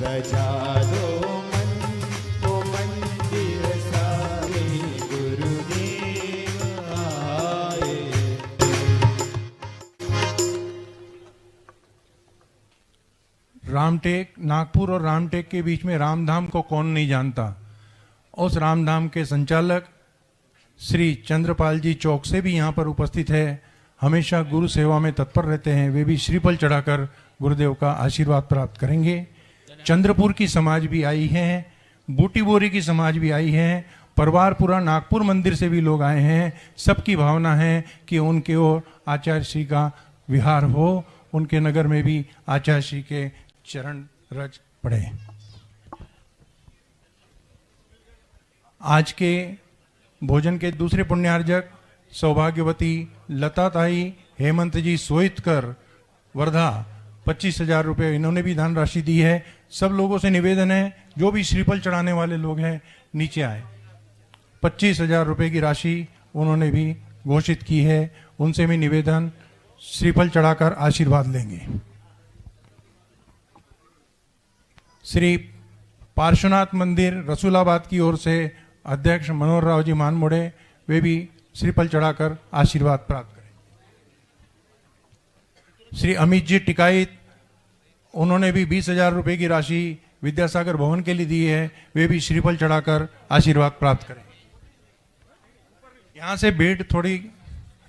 सजा दो मन को मंदिर सारे गुरुदेव आए। रामटेक, नागपुर और रामटेक के बीच में रामधाम को कौन नहीं जानता। उस रामधाम के संचालक श्री चंद्रपाल जी चौक से भी यहाँ पर उपस्थित है, हमेशा गुरु सेवा में तत्पर रहते हैं। वे भी श्रीफल चढ़ाकर गुरुदेव का आशीर्वाद प्राप्त करेंगे। चंद्रपुर की समाज भी आई है, बूटी बोरी की समाज भी आई है, परवारपुरा नागपुर मंदिर से भी लोग आए हैं। सबकी भावना है कि उनके ओर आचार्य श्री का विहार हो, उनके नगर में भी आचार्य श्री के चरण रज पड़े। आज के भोजन के दूसरे पुण्यार्जक सौभाग्यवती लता ताई हेमंत जी सोइतकर वर्धा 25,000 रुपये इन्होंने भी धन राशि दी है। सब लोगों से निवेदन है, जो भी श्रीफल चढ़ाने वाले लोग हैं नीचे आए। 25,000 रुपये की राशि उन्होंने भी घोषित की है, उनसे भी निवेदन श्रीफल चढ़ाकर आशीर्वाद लेंगे। श्री पार्श्वनाथ मंदिर रसूलाबाद की ओर से अध्यक्ष मनोहर राव जी मानमोड़े, वे भी श्रीफल चढ़ाकर आशीर्वाद प्राप्त करें। श्री अमित जी टिकाइत, उन्होंने भी 20,000 रुपये की राशि विद्यासागर भवन के लिए दी है, वे भी श्रीफल चढ़ाकर आशीर्वाद प्राप्त करें। यहां से भीड़ थोड़ी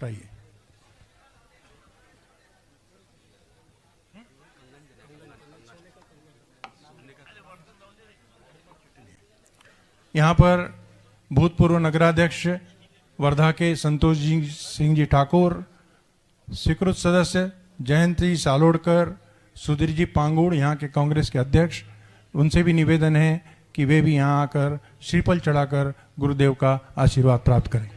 रही है। यहाँ पर भूतपूर्व नगराध्यक्ष वर्धा के संतोष जी सिंह जी ठाकुर, स्वीकृत सदस्य जयंत जी सालोड़कर, सुधीर जी पांगुड़ यहाँ के कांग्रेस के अध्यक्ष, उनसे भी निवेदन है कि वे भी यहाँ आकर श्रीफल चढ़ाकर गुरुदेव का आशीर्वाद प्राप्त करें।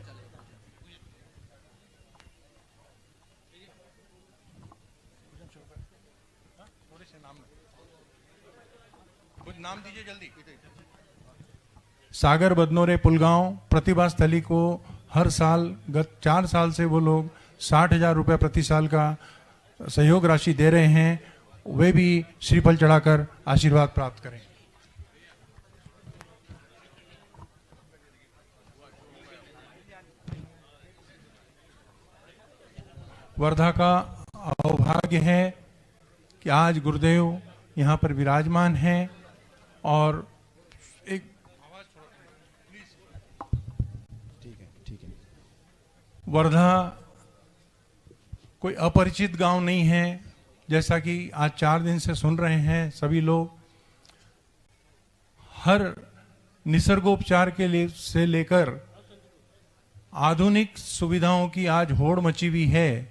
नाम दीजिए जल्दी। सागर बदनोरे पुलगांव प्रतिभा स्थली को हर साल गत 4 साल से वो लोग 60,000 रुपये प्रति साल का सहयोग राशि दे रहे हैं, वे भी श्रीफल चढ़ाकर आशीर्वाद प्राप्त करें। वर्धा का अभाग्य है कि आज गुरुदेव यहाँ पर विराजमान हैं और एक ठीक है। वर्धा कोई अपरिचित गांव नहीं है, जैसा कि आज 4 दिन से सुन रहे हैं सभी लोग। हर निसर्गोपचार के लिए से लेकर आधुनिक सुविधाओं की आज होड़ मची हुई है,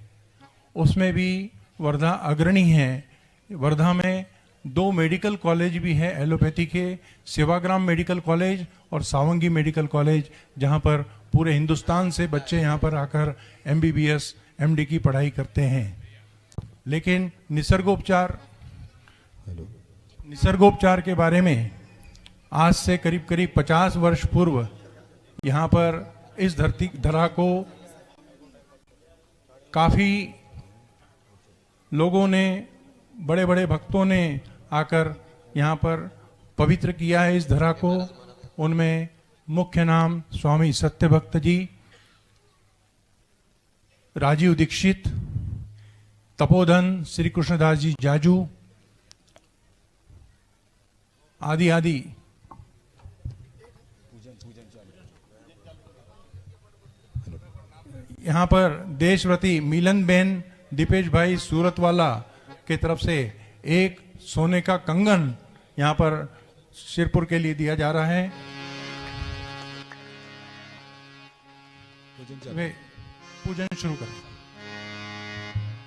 उसमें भी वर्धा अग्रणी है। वर्धा में 2 मेडिकल कॉलेज भी है एलोपैथी के, सेवाग्राम मेडिकल कॉलेज और सावंगी मेडिकल कॉलेज, जहां पर पूरे हिंदुस्तान से बच्चे यहां पर आकर MBBS MD की पढ़ाई करते हैं। लेकिन निसर्गोपचार के बारे में आज से करीब 50 वर्ष पूर्व यहाँ पर इस धरा को काफी लोगों ने, बड़े बड़े भक्तों ने आकर यहाँ पर पवित्र किया है इस धरा को। उनमें मुख्य नाम स्वामी सत्यभक्त जी, राजीव दीक्षित, तपोधन श्री कृष्णदास जी जाजू आदि आदि। यहाँ पर देशव्रती मिलन बहन दीपेश भाई सूरतवाला के तरफ से एक सोने का कंगन यहाँ पर शिरपुर के लिए दिया जा रहा है। वे पूजन शुरू करें।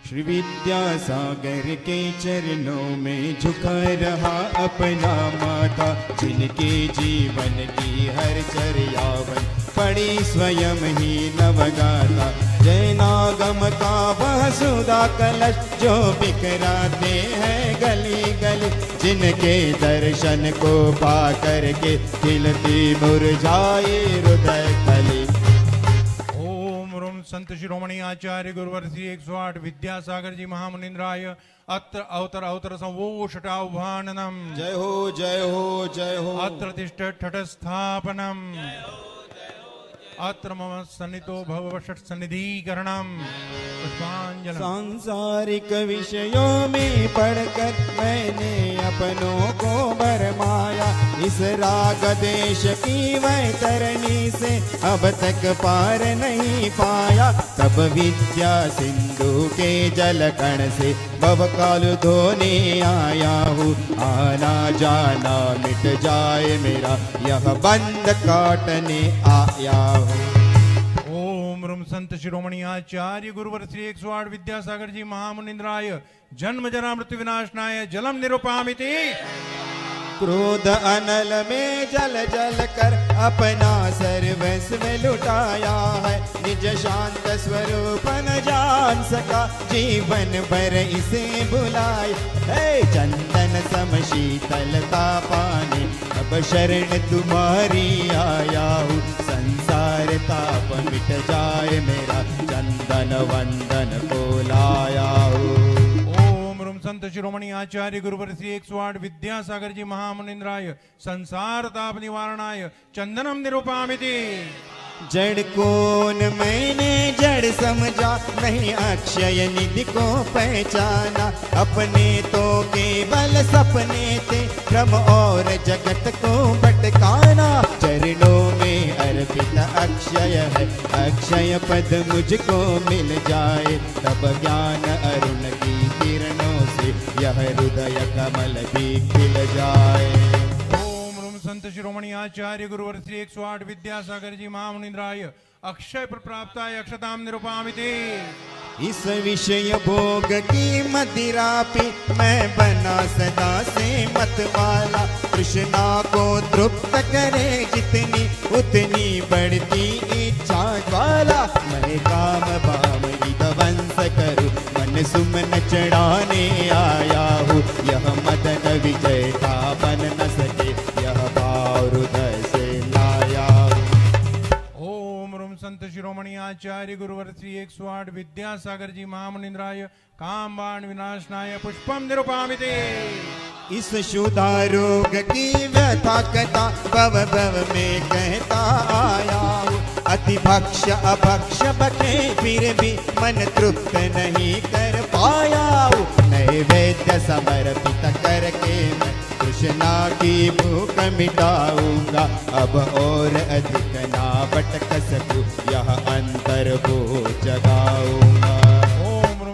श्री विद्यासागर के चरणों में झुका रहा अपना माथा, जिनके जीवन की हर चर्यावन पड़ी स्वयं ही नवगाता। जैनागम का वह सुधा कलश जो बिखराते हैं गली गली, जिनके दर्शन को पा करके खिलती मुरझाई हृदय कली। संत शिरोमणि आचार्य गुरुवर श्री 108 विद्यासागर जी महामुनिंद्राय अत्र अवतर अवतर संवोषटाह्वाननम जय हो जय हो जय हो। अत्र तिष्ठ ठटस्थापनम अत्र मम सन्निधो भववषट सन्निधिकरणम पुष्पांजलि। सांसारिक विषयों में पढ़कर मैंने अपनों को भरमाया, इस राग देश की वह तरनी से अब तक पार नहीं पाया। तब विद्या सिंधु के जल कण से भवकाल धोने आया हूँ, आना जाना मिट जाए मेरा यह बंद काटने आया हूँ। ओम रूम संत शिरोमणि आचार्य गुरुवर श्री 108 विद्यासागर जी महामुनिंद्राय जन्म जरा मृत्यु विनाशनाय जलम निरुपामिति। क्रोध अनल में जल जल कर अपना सर्वस्व लुटाया है, निज शांत स्वरूप न जान सका जीवन भर इसे बुलाए। हे चंदन सम शीतलता पाने अब शरण तुम्हारी आया हूँ, संसार ताप मिट जाए मेरा चंदन वंदन को लाया हूँ। संत शिरोमणि आचार्य गुरुवर श्री 108 विद्यासागर जी महामुनिंद्राय संसार ताप निवारणाय चंदनम निरुपामिति। जड़ कौन मैंने जड़ समझा, नहीं अक्षय निधि को पहचाना। अपने तो केवल सपने थे भ्रम और जगत को भटकाना। चरणों में अर्पित अक्षय है, अक्षय पद मुझको मिल जाए, तब ज्ञान अरुण की किरणों से यह हृदय कमल भी खिल जाए। संत शिरोमणि आचार्य गुरुवर श्री 108 विद्यासागर जी महामुनिंद्राय अक्षय प्राप्ताय अक्षताम निरुपामिति। इस विषय भोग की मदिरा पे मैं बना सदा से मतवाला। कृष्णा को तृप्त करे जितनी उतनी बढ़ती इच्छा ज्वाला। मैं काम बाम वंश करूं मन सुमन चढ़ाने आया हूँ, यह मदन विजय का बन न सके यह भाव हृदय से लाया हूँ। ओम रूम संत शिरोमणि आचार्य गुरुवर श्री 108 विद्यासागर जी महामुनिंद्राय काम बाण विनाशनाय पुष्पम निरुपामिति। इस शुदा रोग की व्यथा कथा भव भव में कहता आया हूँ। अति भक्ष अभक्ष बके फिर भी मन तृप्त नहीं कर पाया हूँ। नैवेद्य समर्पित करके मैं कृष्णा की भूख मिटाऊंगा, अब और अधिक ना भटक सकूं यह अंतर को जगाऊंगा।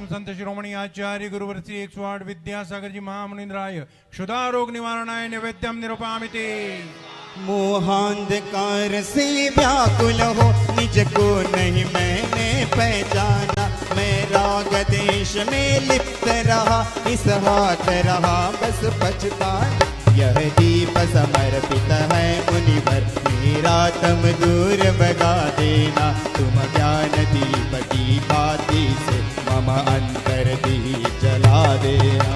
संत शिरोमणि आचार्य गुरुवर श्री 108 विद्यासागर जी महामुनिंद्राय क्षुधा रोग निवारणाय नैवेद्यम निरुपामिति। मोहांधकार से व्याकुल हो निज को नहीं मैंने पहचाना। मैं राग देश में लिप्त रहा, इस हाथ रहा बस पछताना। यह दीप समर्पित है मुनिवर, मेरा तम दूर भगा देना। तुम ज्ञान दीप की बाती से मम अंतर दीप जला देना।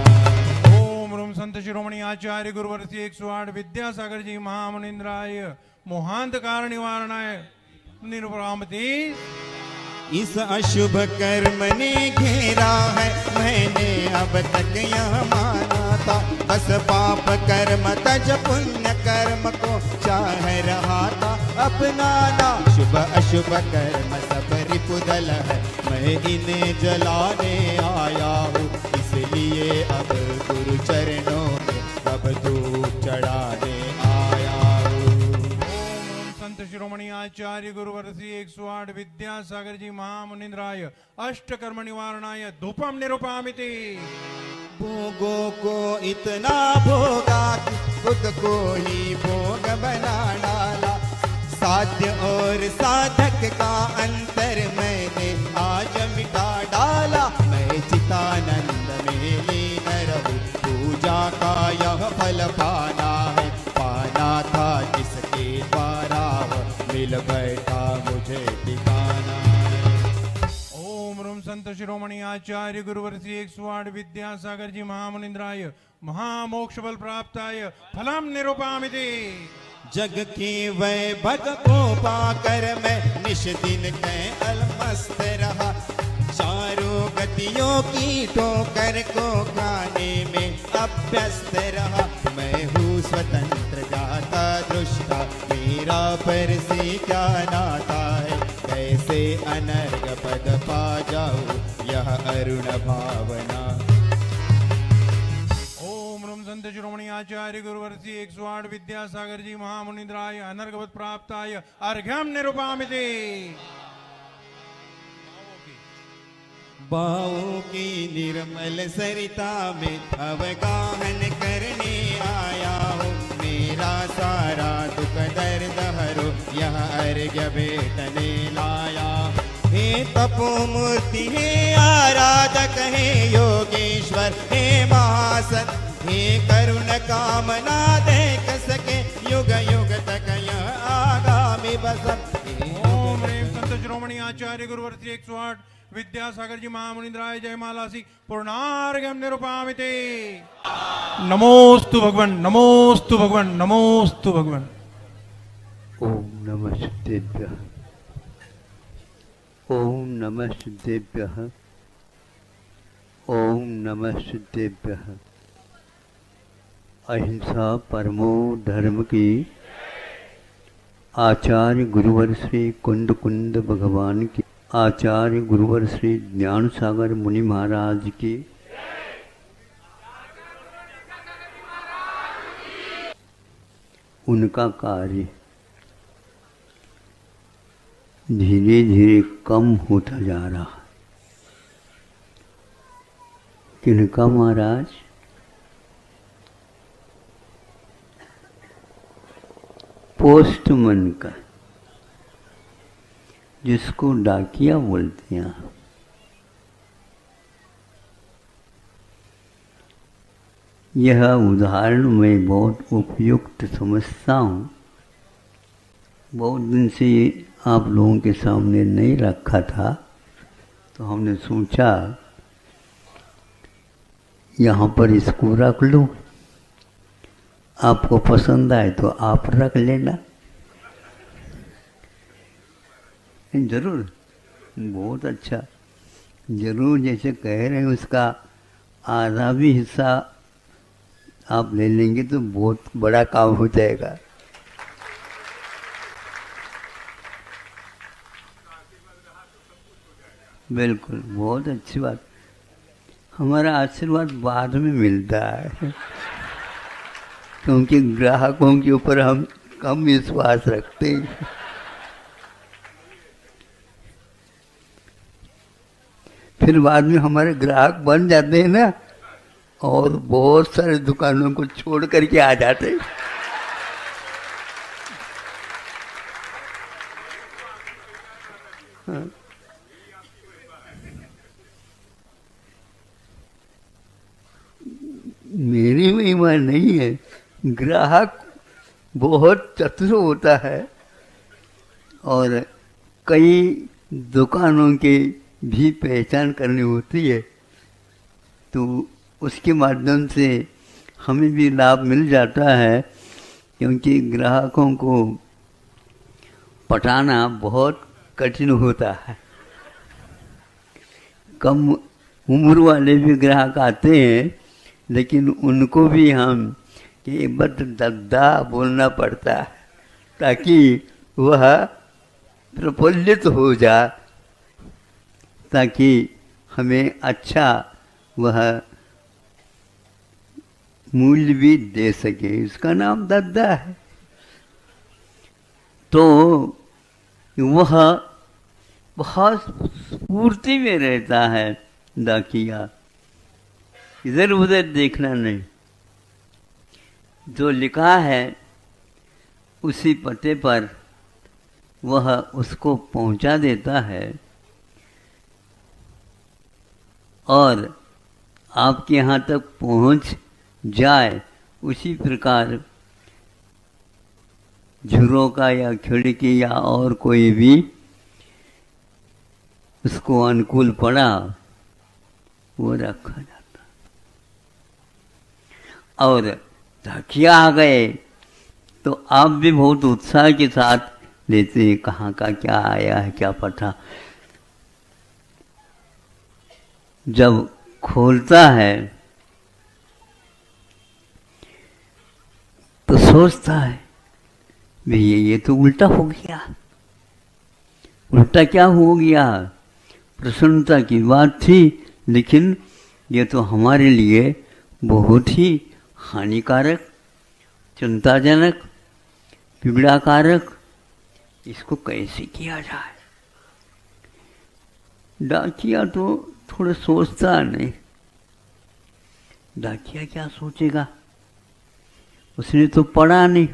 ओम रूम संत शिरोमणि आचार्य गुरुवर श्री 108 विद्यासागर जी महामुनिंद्राय मोहांधकार निवारणाय निरुपामिति। इस अशुभ कर्म ने घेरा है, मैंने अब तक यह माना था। बस पाप कर्म तज पुण्य कर्म को चाह रहा था अपनाना। शुभ अशुभ कर्म सब रिपुदल है, मैं इन्हें जलाने आया हूँ। इसलिए अब गुरु चरणों में अब धूप चढ़ाने आया हूँ। संत शिरोमणि आचार्य गुरुवर श्री 108 विद्यासागर जी महामुनिंद्राय अष्ट कर्म निवारणाय धूपम निरुपामिति। भोगों को इतना भोगा कि खुद को ही भोग बना डाला। साध्य और साधक का अंतर मैंने आज मिटा डाला। मैं चितानंद में लीन रहूं, पूजा का यह फल पाना है। पाना था जिसके द्वारा मिल बैठा मुझे ठिकाना है। ओम रूम संत शिरोमणि आचार्य गुरुवर श्री 108 विद्यासागर जी महामुनिंद्राय महामोक्ष बल प्राप्ताय फलम निरुपामिति। जग की वैभव को पाकर मैं निश दिन कै अलमस्त मूर्तियों की ठोकर को खाने में अभ्यस्त रहा। मैं हूँ स्वतंत्र जाता दृष्टा, मेरा पर से क्या नाता है। कैसे अनर्घ पद पा जाऊँ यह अरुण भावना। ओम रम संत शिरोमणि आचार्य गुरुवर्षि 108 विद्यासागर जी महामुनिद्राय अनर्घवत प्राप्ताय अर्घ्यम निरूपामिते। बाहों की निर्मल सरिता में अवगाहन करने आया हूँ। मेरा सारा दुख दर्द हरो यह अर्घ्य भेटने लाया। हे तपोमूर्ति हे आराधक हे योगेश्वर हे महासत, हे करुण कामना देख सके युग युग तक यह आगामी बसत। ओम रेम संत शिरोमणि आचार्य गुरुवर्षि 108 विद्यासागर जी महामुनिद्राय जयमालासी पूर्णार्घ्यम निरूपामिते। नमोस्तु भगवन, नमोस्तु भगवन, नमोस्तु भगवन। ओम नमः शुद्धेभ्यः, ओम नमः शुद्धेभ्यः, ओम नमः शुद्धेभ्यः। अहिंसा परमो धर्म की आचार्य गुरुवर श्री कुंद कुंद भगवान की, आचार्य गुरुवर श्री ज्ञान सागर मुनि महाराज की, उनका कार्य धीरे धीरे कम होता जा रहा। किनका महाराज? पोस्टमैन का, जिसको डाकिया बोलते हैं। यह उदाहरण मैं बहुत उपयुक्त समझता हूँ। बहुत दिन से ये आप लोगों के सामने नहीं रखा था, तो हमने सोचा यहाँ पर इसको रख लूँ। आपको पसंद आए तो आप रख लेना। जरूर, बहुत अच्छा। जरूर, जैसे कह रहे हैं उसका आधा भी हिस्सा आप ले लेंगे तो बहुत बड़ा काम हो जाएगा। बिल्कुल, बहुत अच्छी बात। हमारा आशीर्वाद बाद में मिलता है, क्योंकि ग्राहकों के ऊपर हम कम विश्वास रखते हैं। फिर बाद में हमारे ग्राहक बन जाते हैं ना, और बहुत सारे दुकानों को छोड़ करके आ जाते हैं। हाँ। मेरी महिमा नहीं है, ग्राहक बहुत चतुर होता है और कई दुकानों की भी पहचान करनी होती है, तो उसके माध्यम से हमें भी लाभ मिल जाता है। क्योंकि ग्राहकों को पटाना बहुत कठिन होता है। कम उम्र वाले भी ग्राहक आते हैं, लेकिन उनको भी हम कि बद दद्दा बोलना पड़ता है, ताकि वह प्रफुल्लित हो जाए, ताकि हमें अच्छा वह मूल्य भी दे सके। इसका नाम दद्दा है। तो वह बहुत स्फूर्ति में रहता है डाकिया, इधर उधर देखना नहीं। जो लिखा है उसी पते पर वह उसको पहुंचा देता है, और आपके यहाँ तक पहुंच जाए उसी प्रकार झुरों या खिड़की या और कोई भी उसको अनुकूल पड़ा वो रखा जाता। और डाकिया आ गए तो आप भी बहुत उत्साह के साथ लेते हैं, कहाँ का क्या आया है, क्या पता। जब खोलता है तो सोचता है भैया ये तो उल्टा हो गया। उल्टा क्या हो गया? प्रसन्नता की बात थी, लेकिन ये तो हमारे लिए बहुत ही हानिकारक, चिंताजनक, पीड़ाकारक, इसको कैसे किया जाए। डाकिया तो थोड़ा सोचता नहीं। डाकिया क्या सोचेगा? उसने तो पढ़ा नहीं।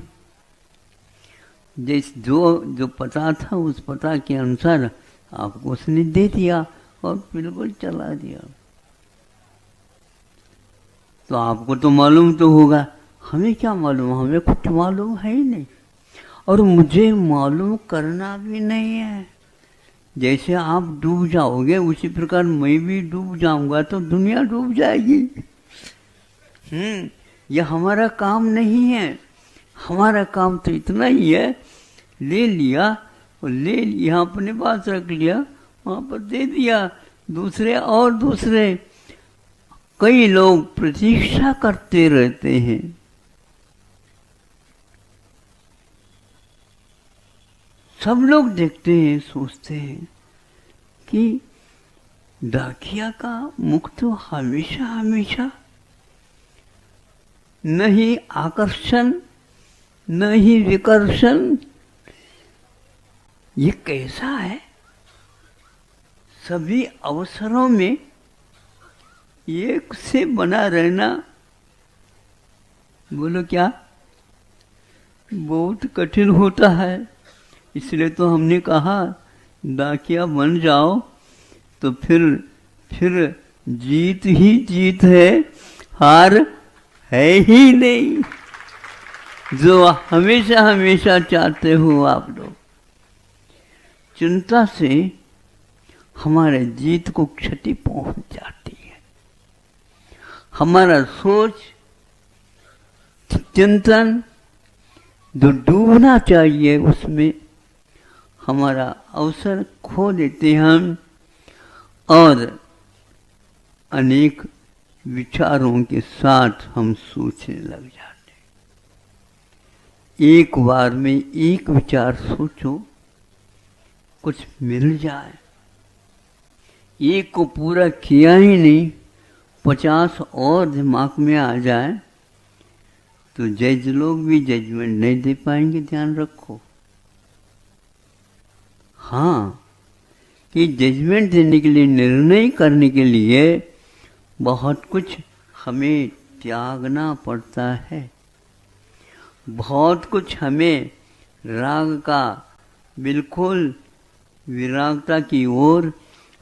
जो पता था उस पता के अनुसार आपको उसने दे दिया और बिल्कुल चला दिया। तो आपको तो मालूम तो होगा, हमें क्या मालूम? हमें कुछ मालूम है ही नहीं, और मुझे मालूम करना भी नहीं है। जैसे आप डूब जाओगे उसी प्रकार मैं भी डूब जाऊंगा तो दुनिया डूब जाएगी। यह हमारा काम नहीं है। हमारा काम तो इतना ही है, ले लिया और ले लिया, अपने पास रख लिया, वहां पर दे दिया। दूसरे कई लोग प्रतीक्षा करते रहते हैं। सब लोग देखते हैं, सोचते हैं कि डाकिया का मुख तो हमेशा हमेशा न ही आकर्षण न ही विकर्षण, ये कैसा है? सभी अवसरों में एक से बना रहना, बोलो क्या, बहुत कठिन होता है। इसलिए तो हमने कहा डाकिया बन जाओ तो फिर जीत ही जीत है, हार है ही नहीं, जो हमेशा हमेशा चाहते हो आप लोग। चिंता से हमारे जीत को क्षति पहुंच जाती है। हमारा सोच चिंतन जो डूबना चाहिए उसमें हमारा अवसर खो देते हम, और अनेक विचारों के साथ हम सोचने लग जाते। एक बार में एक विचार सोचो, कुछ मिल जाए। एक को पूरा किया ही नहीं, 50 और दिमाग में आ जाए तो जज लोग भी जजमेंट नहीं दे पाएंगे, ध्यान रखो। हाँ, कि जजमेंट देने के लिए, निर्णय करने के लिए बहुत कुछ हमें त्यागना पड़ता है। बहुत कुछ हमें राग का बिल्कुल विरागता की ओर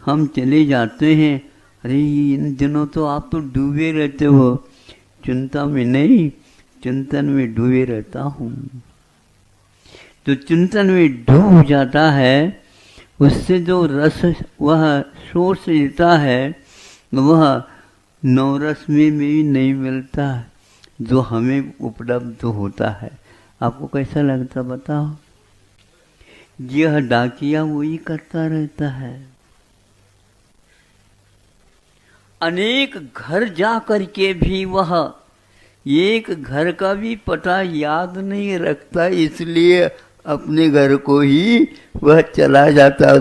हम चले जाते हैं। अरे इन दिनों तो आप तो डूबे रहते हो। चिंता में नहीं, चिंतन में डूबे रहता हूँ। तो चिंतन में डूब जाता है, उससे जो रस वह सोर्स लेता है वह नवरस में भी नहीं मिलता, जो हमें उपलब्ध होता है। आपको कैसा लगता बताओ? यह डाकिया वही करता रहता है। अनेक घर जा करके भी वह एक घर का भी पता याद नहीं रखता, इसलिए अपने घर को ही वह चला जाता।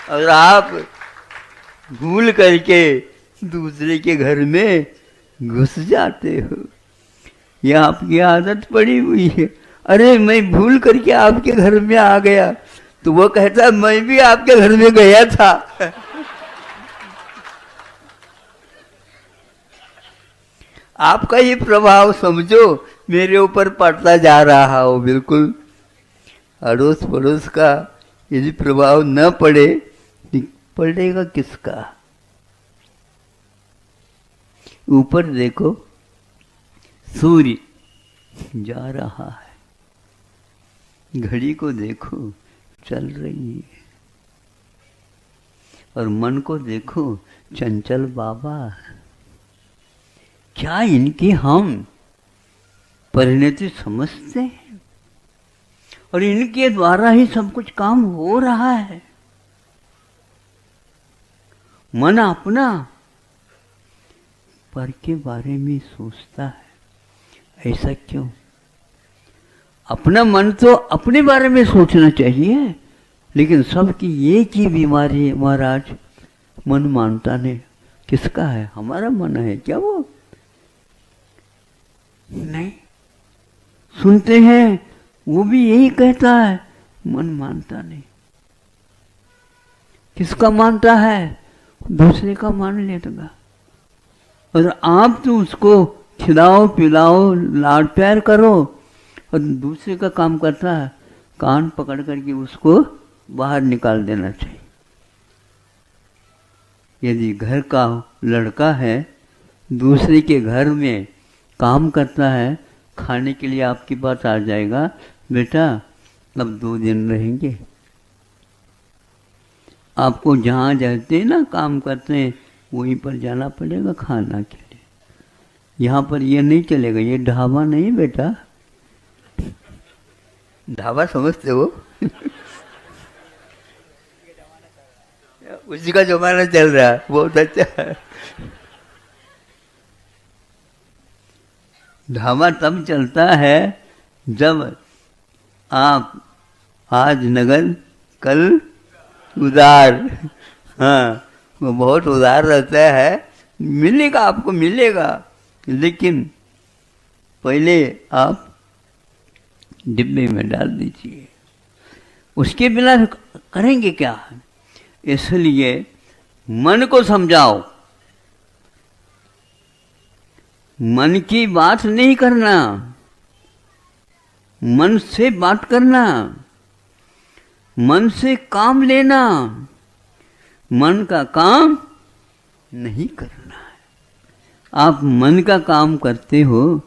और आप भूल करके दूसरे के घर में घुस जाते हो। यह आपकी आदत पड़ी हुई है। अरे मैं भूल करके आपके घर में आ गया, तो वो कहता मैं भी आपके घर में गया था। आपका ये प्रभाव समझो मेरे ऊपर पड़ता जा रहा हो। बिल्कुल अड़ोस पड़ोस का यदि प्रभाव न पड़े, पड़ेगा किसका? ऊपर देखो, सूर्य जा रहा है, घड़ी को देखो चल रही है, और मन को देखो चंचल बाबा। क्या इनकी हम परिणति समझते हैं? और इनके द्वारा ही सब कुछ काम हो रहा है। मन अपना पर के बारे में सोचता है। ऐसा क्यों? अपना मन तो अपने बारे में सोचना चाहिए, लेकिन सबकी एक ही बीमारी है महाराज, मन मानता नहीं। किसका है? हमारा मन है क्या वो? नहीं। सुनते हैं वो भी यही कहता है, मन मानता नहीं। किसका मानता है? दूसरे का मान लेगा। और आप तो उसको खिलाओ पिलाओ लाड प्यार करो, और दूसरे का काम करता है कान पकड़ करके उसको बाहर निकाल देना चाहिए। यदि घर का लड़का है दूसरे के घर में काम करता है, खाने के लिए आपके पास आ जाएगा, बेटा अब 2 दिन रहेंगे। आपको जहाँ जाते हैं ना काम करते हैं वहीं पर जाना पड़ेगा खाना के लिए। यहाँ पर ये नहीं चलेगा, ये ढाबा नहीं बेटा। ढाबा समझते हो? उसी का जमाना चल रहा है, बहुत अच्छा है। ढाबा तब चलता है जब आप आज नगर कल उदार। हाँ, वो बहुत उदार रहता है, मिलेगा आपको मिलेगा, लेकिन पहले आप डिब्बे में डाल दीजिए। उसके बिना करेंगे क्या? इसलिए मन को समझाओ, मन की बात नहीं करना, मन से बात करना, मन से काम लेना, मन का काम नहीं करना है। आप मन का काम करते हो,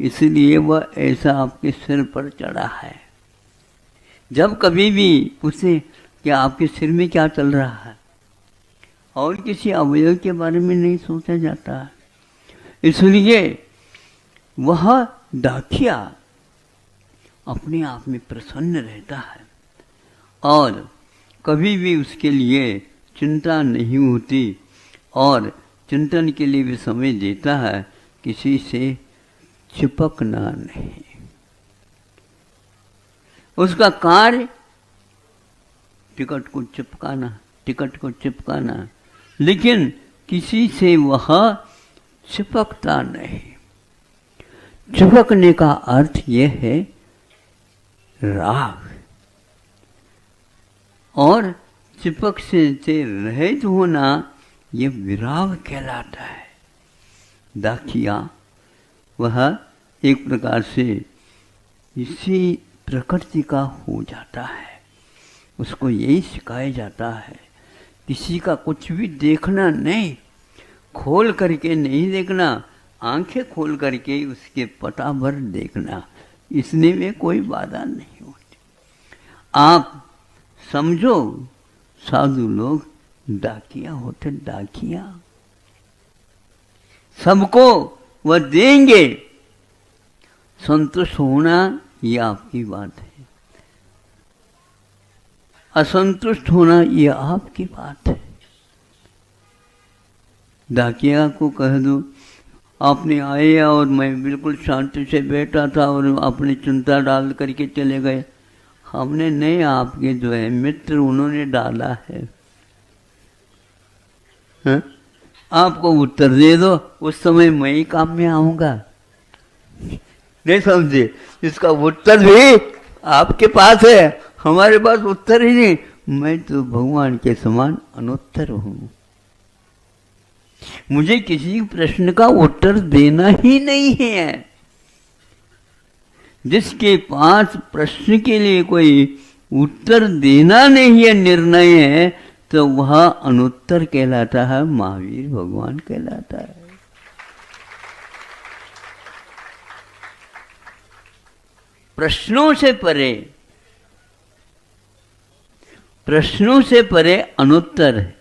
इसलिए वह ऐसा आपके सिर पर चढ़ा है। जब कभी भी पूछे कि आपके सिर में क्या चल रहा है, और किसी अवयव के बारे में नहीं सोचा जाता है। इसलिए वह डाकिया अपने आप में प्रसन्न रहता है और कभी भी उसके लिए चिंता नहीं होती, और चिंतन के लिए भी समय देता है, किसी से चिपकना नहीं। उसका कार्य टिकट को चिपकाना, लेकिन किसी से वह चिपकता नहीं। चिपकने का अर्थ यह है राग, और चिपक से रहित होना यह विराग कहलाता है। दाखिया वह एक प्रकार से इसी प्रकृति का हो जाता है। उसको यही सिखाया जाता है, किसी का कुछ भी देखना नहीं, खोल करके नहीं देखना, आंखें खोल करके उसके पटा भर देखना, इसने में कोई बाधा नहीं होती। आप समझो साधु लोग डाकिया होते, डाकिया सबको वह देंगे, संतुष्ट होना ये आपकी बात है, असंतुष्ट होना ये आपकी बात है। डाकिया को कह दो आपने आए और मैं बिल्कुल शांति से बैठा था और अपनी चिंता डाल करके चले गए, हमने नहीं, आपके जो है मित्र उन्होंने डाला है। हा? आपको उत्तर दे दो, उस समय मैं ही काम में आऊंगा। नहीं समझे? इसका उत्तर भी आपके पास है, हमारे पास उत्तर ही नहीं। मैं तो भगवान के समान अनुत्तर हूं, मुझे किसी प्रश्न का उत्तर देना ही नहीं है। जिसके पास प्रश्न के लिए कोई उत्तर देना नहीं है, निर्णय है, तो वह अनुत्तर कहलाता है, महावीर भगवान कहलाता है। प्रश्नों से परे अनुत्तर है।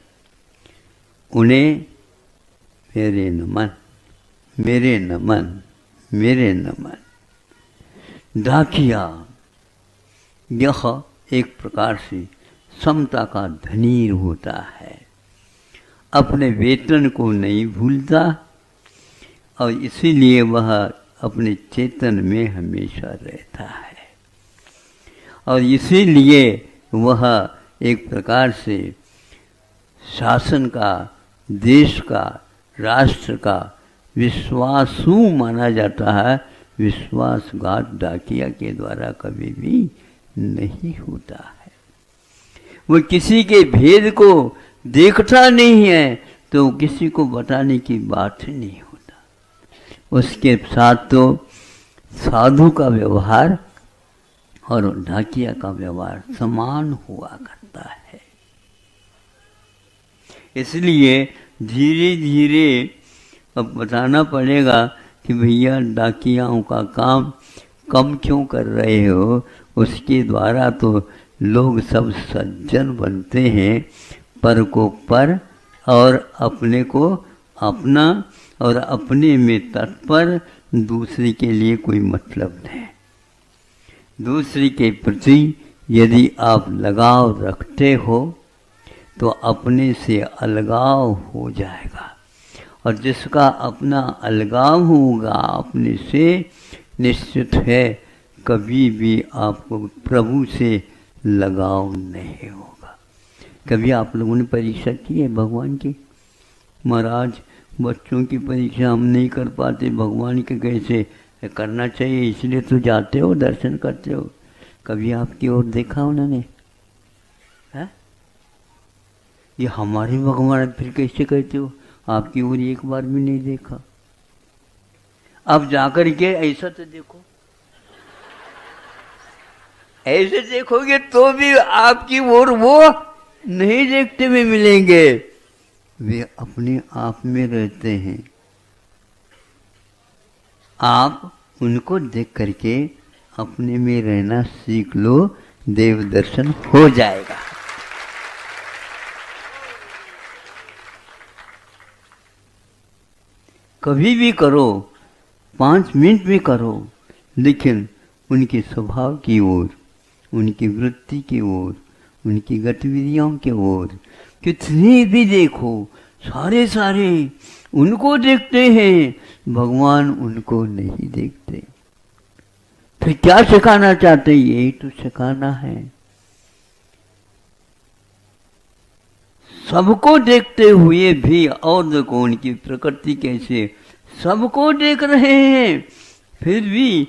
उन्हें मेरे नमन, मेरे नमन, मेरे नमन। डाकिया यह एक प्रकार से समता का धनी होता है। अपने वेतन को नहीं भूलता और इसीलिए वह अपने चेतन में हमेशा रहता है और इसीलिए वह एक प्रकार से शासन का, देश का, राष्ट्र का विश्वासु माना जाता है। विश्वासघात डाकिया के द्वारा कभी भी नहीं होता है। वो किसी के भेद को देखता नहीं है तो किसी को बताने की बात ही नहीं होता। उसके साथ तो साधु का व्यवहार और डाकिया का व्यवहार समान हुआ करता है। इसलिए धीरे धीरे अब बताना पड़ेगा कि भैया डाकियाओं का काम कम क्यों कर रहे हो। उसके द्वारा तो लोग सब सज्जन बनते हैं, पर को पर और अपने को अपना और अपने में तत्पर, दूसरे के लिए कोई मतलब नहीं। दूसरे के प्रति यदि आप लगाव रखते हो तो अपने से अलगाव हो जाएगा और जिसका अपना अलगाव होगा अपने से, निश्चित है कभी भी आपको प्रभु से लगाव नहीं होगा। कभी आप लोगों ने परीक्षा की है भगवान की? महाराज बच्चों की परीक्षा हम नहीं कर पाते, भगवान के कैसे करना चाहिए, इसलिए तो जाते हो, दर्शन करते हो। कभी आपकी ओर देखा उन्होंने? है ये हमारे भगवान, फिर कैसे कहते हो? आपकी ओर एक बार भी नहीं देखा। अब जाकर के ऐसा तो देखो, ऐसे देखोगे तो भी आपकी ओर वो नहीं देखते हुए मिलेंगे। वे अपने आप में रहते हैं। आप उनको देख करके अपने में रहना सीख लो, देव दर्शन हो जाएगा। कभी भी करो, 5 मिनट में करो, लेकिन उनके स्वभाव की ओर, उनकी वृत्ति की ओर, उनकी गतिविधियों की ओर कितने भी देखो, सारे उनको देखते हैं, भगवान उनको नहीं देखते। फिर क्या सिखाना चाहते? यही तो सिखाना है। सबको देखते हुए भी, और देखो उनकी प्रकृति कैसे, सबको देख रहे हैं, फिर भी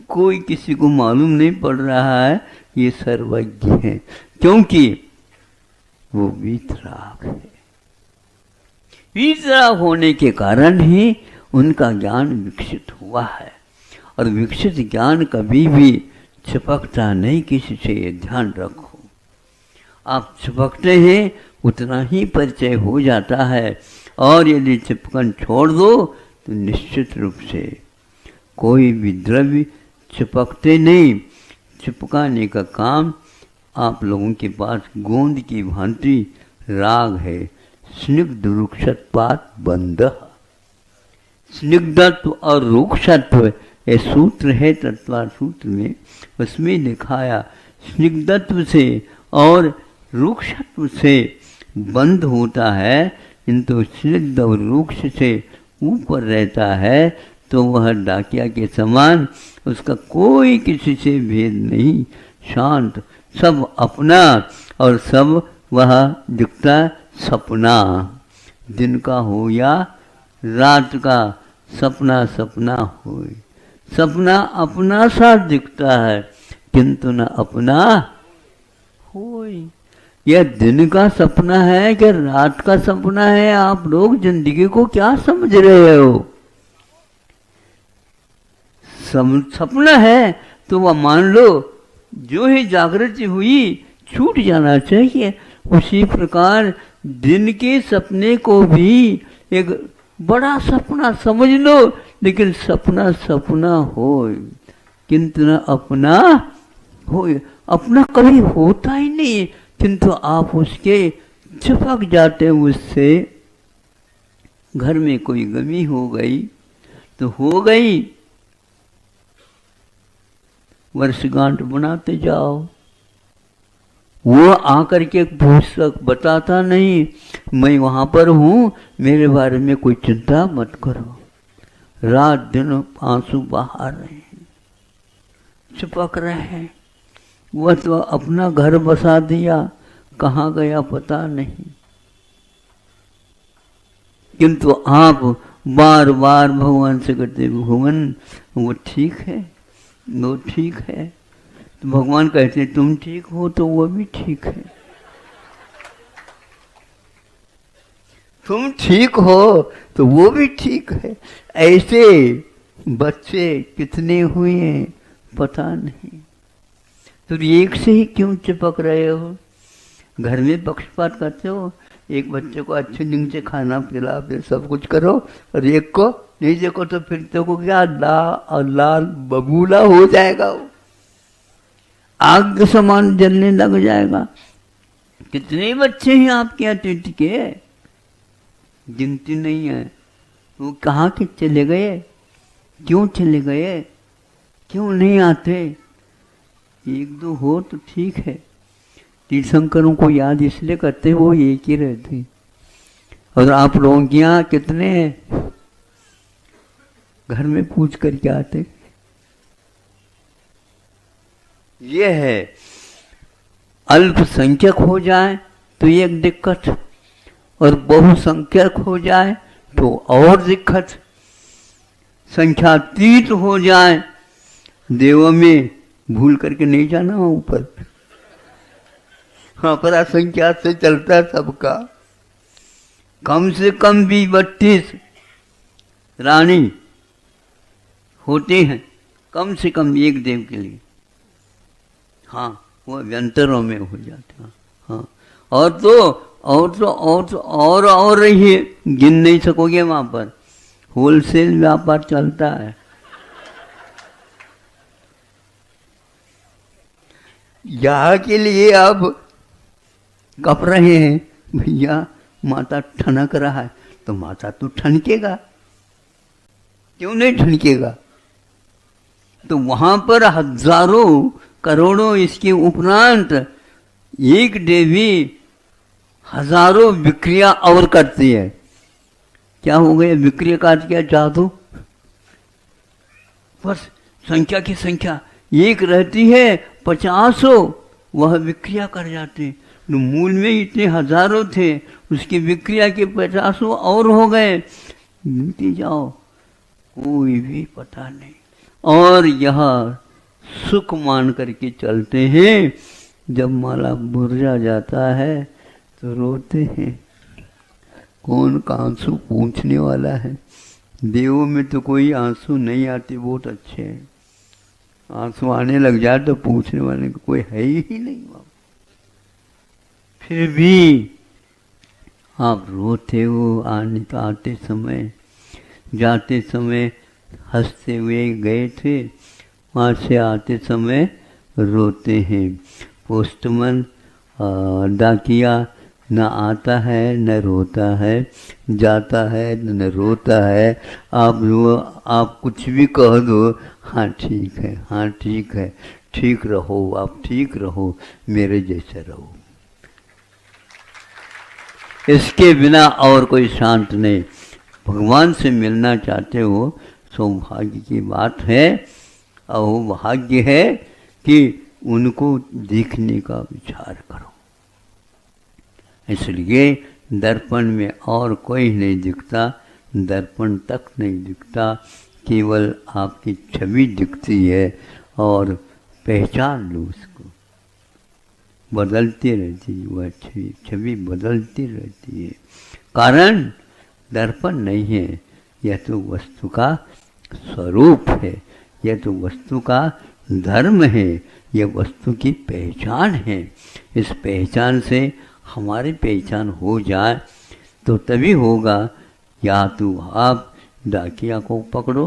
कोई किसी को मालूम नहीं पड़ रहा है ये सर्वज्ञ है, क्योंकि वो वीतराग है। वीतराग होने के कारण ही उनका ज्ञान विकसित हुआ है, और विकसित ज्ञान कभी भी चिपकता नहीं किसी से, ये ध्यान रखो। आप चिपकते हैं उतना ही परिचय हो जाता है, और यदि चिपकन छोड़ दो तो निश्चित रूप से कोई भी द्रव्य चिपकते नहीं। चिपकाने का काम आप लोगों के पास गोंद की भांति राग है। स्निग्ध रुक्षत्वात् बंध। स्निग्धत्व और रुक्षत्व ये सूत्र है तत्वार सूत्र में, उसमें दिखाया स्निग्धत्व से और रुक्षत्व से बंध होता है, किंतु स्निग्ध और रुक्ष से ऊपर रहता है तो वह डाकिया के समान, उसका कोई किसी से भेद नहीं, शांत, सब अपना और सब वह दिखता सपना। दिन का हो या रात का, सपना सपना हो। सपना अपना सा दिखता है किंतु न अपना होय। यह दिन का सपना है कि रात का सपना है? आप लोग जिंदगी को क्या समझ रहे हो? सपना है तो वह मान लो जो ही जागृति हुई छूट जाना चाहिए। उसी प्रकार दिन के सपने को भी एक बड़ा सपना समझ लो, लेकिन सपना सपना हो किंतु न अपना हो। अपना कभी होता ही नहीं, किंतु आप उसके चिपक जाते हैं उससे। घर में कोई गमी हो गई तो हो गई, वर्षगांठ बनाते जाओ, वो आकर के पुस्तक बताता नहीं, मैं वहाँ पर हूँ, मेरे बारे में कोई चिंता मत करो। रात दिन आंसू बहा रहे हैं, चिपक रहे हैं। वह तो अपना घर बसा दिया, कहाँ गया पता नहीं। किंतु आप बार बार भगवान से कहते, भगवान वो ठीक है, वो ठीक है। तो भगवान कहते तुम ठीक हो तो वो भी ठीक है, तुम ठीक हो तो वो भी ठीक है। ऐसे बच्चे कितने हुए हैं पता नहीं। तो एक से ही क्यों चिपक रहे हो? घर में पक्षपात करते हो, एक बच्चे को अच्छे ढंग से खाना पिला, फिर सब कुछ करो, और एक को नहीं देखो तो फिर तो को क्या लाल बबूला हो जाएगा, वो आग के समान जलने लग जाएगा। कितने बच्चे हैं आपके यहाँ टिट के, गिनती नहीं है। वो कहाँ के चले गए, क्यों चले गए, क्यों नहीं आते? एक दो हो तो ठीक है। तीर्थंकरों को याद इसलिए करते वो एक ही रहते। और आप लोगों के यहाँ कितने घर में पूछ करके आते? ये है, अल्पसंख्यक हो जाए तो एक दिक्कत, और बहुसंख्यक हो जाए तो और दिक्कत। संख्यातीत हो जाए, देवों में भूल करके नहीं जाना ऊपर, हाँ पर असंख्या से चलता है सबका। कम से कम भी 32 रानी होते हैं, कम से कम एक देव के लिए। हाँ वो व्यंतरों में हो जाते हैं। हाँ और रही है, गिन नहीं सकोगे। वहां पर होलसेल व्यापार चलता है। यहाँ के लिए आप कप रहे हैं, भैया माता ठनक रहा है, तो माता तो ठनकेगा, क्यों नहीं ठनकेगा? तो वहां पर हजारों करोड़ों इसके उपरांत एक देवी हजारों विक्रिया और करती है। क्या हो गया? विक्रिया का क्या जादू, बस संख्या की संख्या एक रहती है, 50 वह विक्रिया कर जाते। तो मूल में इतने हजारों थे, उसकी विक्रिया के 50 और हो गए। गिनती जाओ, कोई भी पता नहीं। और यह सुख मान करके चलते हैं। जब माला बुर्जा जाता है तो रोते हैं। कौन का आंसू पूछने वाला है? देवों में तो कोई आंसू नहीं आते, बहुत अच्छे हैं। आंसू आने लग जाए तो पूछने वाले को कोई है ही नहीं। फिर भी आप रोते हो। आते समय, जाते समय हंसते हुए गए थे, वहाँ से आते समय रोते हैं। पोस्टमैन डाकिया न आता है न रोता है, जाता है न रोता है। आप कुछ भी कह दो, हाँ ठीक है, हाँ ठीक है, ठीक रहो, आप ठीक रहो, मेरे जैसे रहो। इसके बिना और कोई शांत नहीं। भगवान से मिलना चाहते हो, सौभाग्य की बात है। और वो भाग्य है कि उनको देखने का विचार करो। इसलिए दर्पण में और कोई नहीं दिखता, दर्पण तक नहीं दिखता, केवल आपकी छवि दिखती है। और पहचान लो उसको, बदलती रहती है वह छवि बदलती रहती है। कारण दर्पण नहीं है, यह तो वस्तु का स्वरूप है, यह तो वस्तु का धर्म है, यह वस्तु की पहचान है। इस पहचान से हमारी पहचान हो जाए तो तभी होगा। या तो आप डाकिया को पकड़ो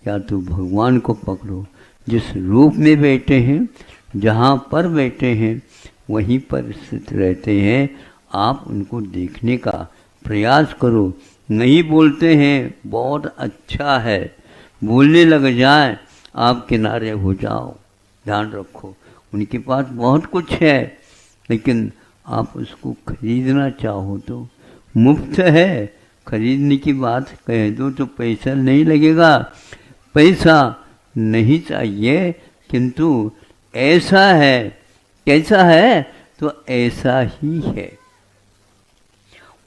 या तो भगवान को पकड़ो। जिस रूप में बैठे हैं, जहाँ पर बैठे हैं, वहीं पर स्थित रहते हैं। आप उनको देखने का प्रयास करो। नहीं बोलते हैं, बहुत अच्छा है, बोलने लग जाए, आप किनारे हो जाओ। ध्यान रखो, उनके पास बहुत कुछ है, लेकिन आप उसको खरीदना चाहो तो मुफ्त है। खरीदने की बात कह दो तो पैसा नहीं लगेगा, पैसा नहीं चाहिए, किंतु ऐसा है, कैसा है तो ऐसा ही है,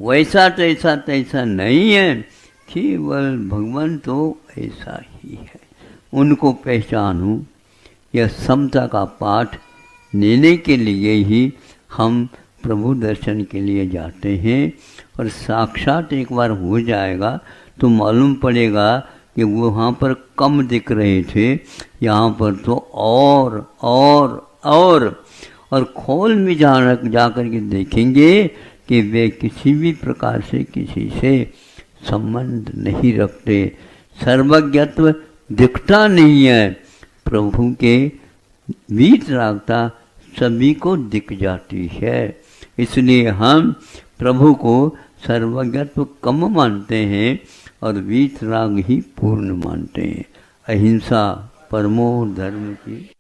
वैसा तैसा नहीं है, केवल भगवान तो ऐसा ही है। उनको पहचानूं, यह समता का पाठ लेने के लिए ही हम प्रभु दर्शन के लिए जाते हैं। और साक्षात एक बार हो जाएगा तो मालूम पड़ेगा कि वो वहाँ पर कम दिख रहे थे, यहाँ पर तो और खोल में जा कर के देखेंगे कि वे किसी भी प्रकार से किसी से संबंध नहीं रखते। सर्वज्ञत्व दिखता नहीं है, प्रभु के वीतरागता सभी को दिख जाती है। इसलिए हम प्रभु को सर्वज्ञत्व कम मानते हैं और वीतराग ही पूर्ण मानते हैं। अहिंसा परमो धर्म की